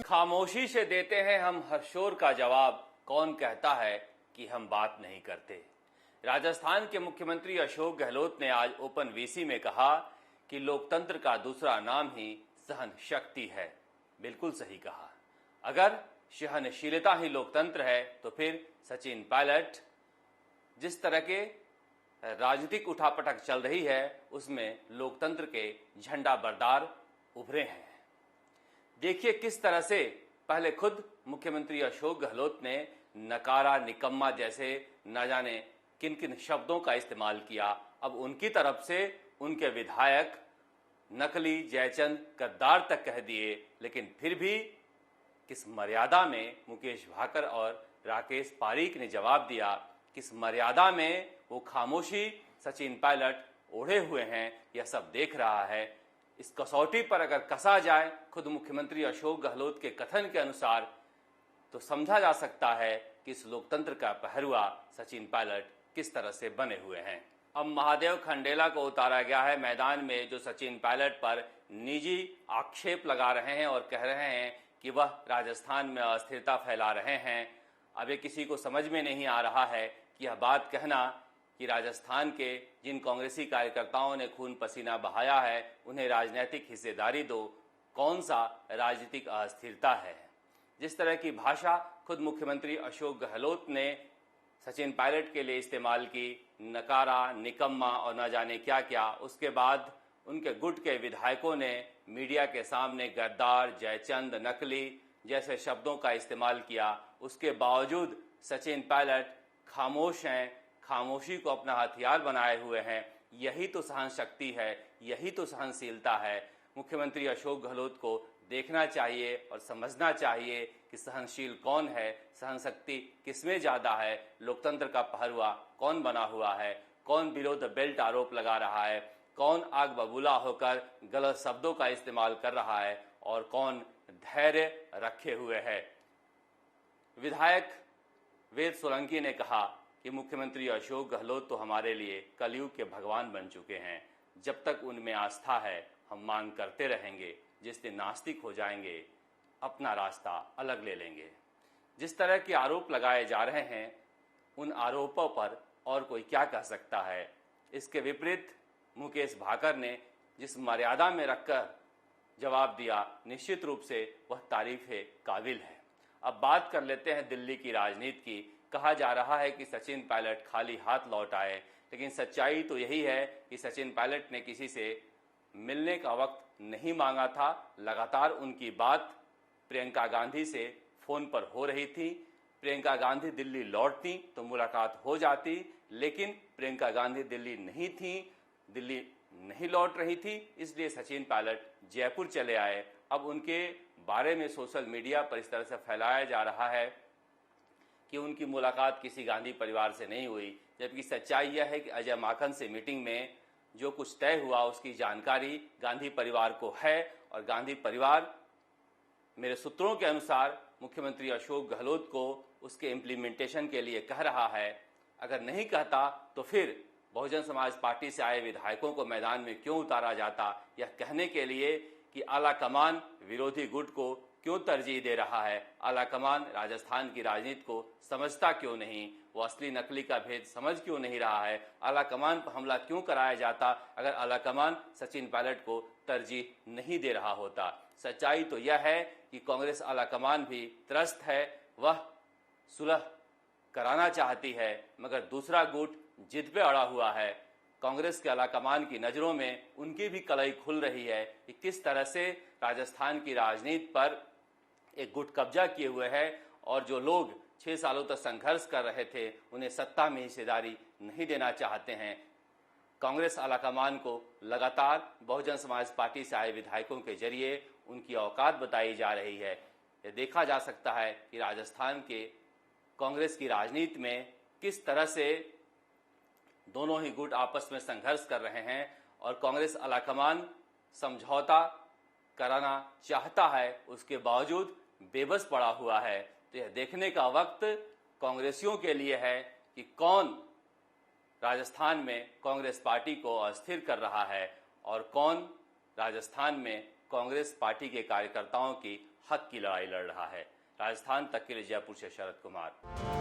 खामोशी से देते हैं हम हर शोर का जवाब, कौन कहता है कि हम बात नहीं करते। राजस्थान के मुख्यमंत्री अशोक गहलोत ने आज ओपन वीसी में कहा कि लोकतंत्र का दूसरा नाम ही सहन शक्ति है। बिल्कुल सही कहा। अगर सहनशीलता ही लोकतंत्र है तो फिर सचिन पायलट जिस तरह के राजनीतिक उठापटक चल रही है उसमें लोकतंत्र के झंडा बरदार उभरे हैं। देखिए किस तरह से पहले खुद मुख्यमंत्री अशोक गहलोत ने नकारा, निकम्मा जैसे न जाने किन किन शब्दों का इस्तेमाल किया। अब उनकी तरफ से उनके विधायक नकली, जयचंद, गद्दार तक कह दिए, लेकिन फिर भी किस मर्यादा में मुकेश भाकर और राकेश पारीक ने जवाब दिया, किस मर्यादा में वो खामोशी सचिन पायलट ओढ़े हुए हैं, यह सब देख रहा है। इस कसौटी पर अगर कसा जाए खुद मुख्यमंत्री अशोक गहलोत के कथन के अनुसार तो समझा जा सकता है कि इस लोकतंत्र का पहरुआ सचिन पायलट किस तरह से बने हुए हैं। अब महादेव खंडेला को उतारा गया है मैदान में, जो सचिन पायलट पर निजी आक्षेप लगा रहे हैं और कह रहे हैं कि वह राजस्थान में अस्थिरता फैला रहे हैं। अब ये किसी को समझ में नहीं आ रहा है कि यह बात कहना कि राजस्थान के जिन कांग्रेसी कार्यकर्ताओं ने खून पसीना बहाया है उन्हें राजनीतिक हिस्सेदारी दो, कौन सा राजनीतिक अस्थिरता है। जिस तरह की भाषा खुद मुख्यमंत्री अशोक गहलोत ने सचिन पायलट के लिए इस्तेमाल की, नकारा, निकम्मा और न जाने क्या क्या, उसके बाद उनके गुट के विधायकों ने मीडिया के सामने गद्दार, जयचंद, नकली जैसे शब्दों का इस्तेमाल किया। उसके बावजूद सचिन पायलट खामोश हैं, खामोशी को अपना हथियार बनाए हुए हैं। यही तो सहन शक्ति है, यही तो सहनशीलता है। मुख्यमंत्री अशोक गहलोत को देखना चाहिए और समझना चाहिए कि सहनशील कौन है, सहन शक्ति किसमें ज्यादा है, लोकतंत्र का पहरुआ कौन बना हुआ है, कौन बिलो द बेल्ट आरोप लगा रहा है, कौन आग बबूला होकर गलत शब्दों का इस्तेमाल कर रहा है और कौन धैर्य रखे हुए है। विधायक वेद सोलंकी ने कहा कि मुख्यमंत्री अशोक गहलोत तो हमारे लिए कलयुग के भगवान बन चुके हैं। जब तक उनमें आस्था है हम मांग करते रहेंगे, जिस दिन नास्तिक हो जाएंगे अपना रास्ता अलग ले लेंगे। जिस तरह के आरोप लगाए जा रहे हैं उन आरोपों पर और कोई क्या कह सकता है। इसके विपरीत मुकेश भाकर ने जिस मर्यादा में रखकर जवाब दिया, निश्चित रूप से वह तारीफ काबिल है। अब बात कर लेते हैं दिल्ली की राजनीति की। कहा जा रहा है कि सचिन पायलट खाली हाथ लौट आए, लेकिन सच्चाई तो यही है कि सचिन पायलट ने किसी से मिलने का वक्त नहीं मांगा था। लगातार उनकी बात प्रियंका गांधी से फोन पर हो रही थी। प्रियंका गांधी दिल्ली लौटती तो मुलाकात हो जाती, लेकिन प्रियंका गांधी दिल्ली नहीं थी, दिल्ली नहीं लौट रही थी, इसलिए सचिन पायलट जयपुर चले आए। अब उनके बारे में सोशल मीडिया पर इस तरह से फैलाया जा रहा है कि उनकी मुलाकात किसी गांधी परिवार से नहीं हुई, जबकि सच्चाई यह है कि अजय माकन से मीटिंग में जो कुछ तय हुआ उसकी जानकारी गांधी परिवार को है और गांधी परिवार मेरे सूत्रों के अनुसार मुख्यमंत्री अशोक गहलोत को उसके इम्प्लीमेंटेशन के लिए कह रहा है। अगर नहीं कहता तो फिर बहुजन समाज पार्टी से आए विधायकों को मैदान में क्यों उतारा जाता, यह कहने के लिए कि आला कमान विरोधी गुट को क्यों तरजीह दे रहा है, आला कमान राजस्थान की राजनीति को समझता क्यों नहीं, वो असली नकली का भेद समझ क्यों नहीं रहा है, आला कमान पर हमला क्यों कराया जाता अगर आला कमान सचिन पायलट को तरजीह नहीं दे रहा होता। सच्चाई तो यह है कि कांग्रेस आला कमान भी त्रस्त है, वह सुलह कराना चाहती है, मगर दूसरा गुट जिद पे अड़ा हुआ है। कांग्रेस के आलाकमान की नजरों में उनकी भी कलई खुल रही है कि किस तरह से राजस्थान की राजनीति पर एक गुट कब्जा किए हुए है और जो लोग 6 सालों तक संघर्ष कर रहे थे उन्हें सत्ता में हिस्सेदारी नहीं देना चाहते हैं। कांग्रेस आलाकमान को लगातार बहुजन समाज पार्टी से आए विधायकों के जरिए उनकी औकात बताई जा रही है। यह देखा जा सकता है कि राजस्थान के कांग्रेस की राजनीति में किस तरह से दोनों ही गुट आपस में संघर्ष कर रहे हैं और कांग्रेस आलाकमान समझौता कराना चाहता है, उसके बावजूद बेबस पड़ा हुआ है। तो यह देखने का वक्त कांग्रेसियों के लिए है कि कौन राजस्थान में कांग्रेस पार्टी को अस्थिर कर रहा है और कौन राजस्थान में कांग्रेस पार्टी के कार्यकर्ताओं की हक की लड़ाई लड़ रहा है। राजस्थान तक के लिए जयपुर से शरद कुमार।